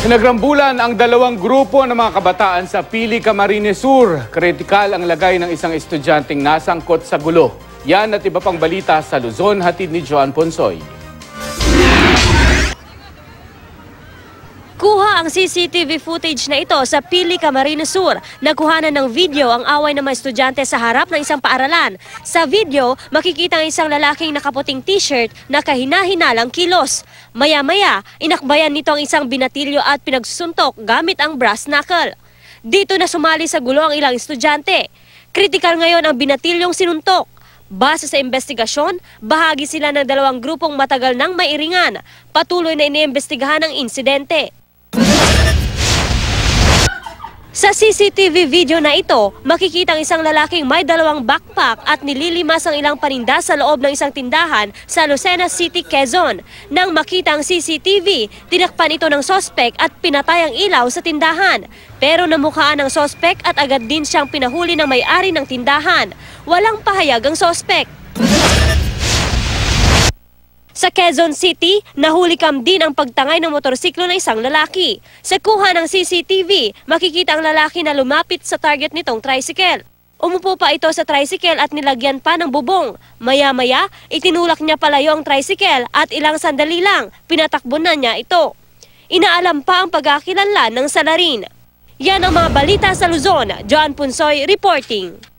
Pinagrambulan ang dalawang grupo ng mga kabataan sa Pili, Camarines Sur. Kritikal ang lagay ng isang estudyanteng nasangkot sa gulo. Yan at iba pang balita sa Luzon, hatid ni Joan Ponsoy. Kuha ang CCTV footage na ito sa Pili, Camarines Sur. Nakuhanan ng video ang away ng mga estudyante sa harap ng isang paaralan. Sa video, makikita ang isang lalaking nakaputing t-shirt na kahina-hinalang kilos. Maya-maya, inakbayan nito ang isang binatilyo at pinagsusuntok gamit ang brass knuckle. Dito na sumali sa gulo ang ilang estudyante. Kritikal ngayon ang binatilyong sinuntok. Base sa investigasyon, bahagi sila ng dalawang grupong matagal nang mairingan. Patuloy na iniimbestigahan ang insidente. Sa CCTV video na ito, makikita ang isang lalaking may dalawang backpack at nililimas ang ilang paninda sa loob ng isang tindahan sa Lucena City, Quezon. Nang makita ang CCTV, tinakpan ito ng sospek at pinatay ang ilaw sa tindahan. Pero namukhaan ng sospek at agad din siyang pinahuli ng may-ari ng tindahan. Walang pahayag ang sospek. Sa Quezon City, nahulikam din ang pagtangay ng motorsiklo ng isang lalaki. Sa kuha ng CCTV, makikita ang lalaki na lumapit sa target nitong tricycle. Umupo pa ito sa tricycle at nilagyan pa ng bubong. Maya-maya, itinulak niya palayo ang tricycle at ilang sandali lang, pinatakbo na niya ito. Inaalam pa ang pagkakilanlan ng salarin. Yan ang mga balita sa Luzon. Joan Ponsoy reporting.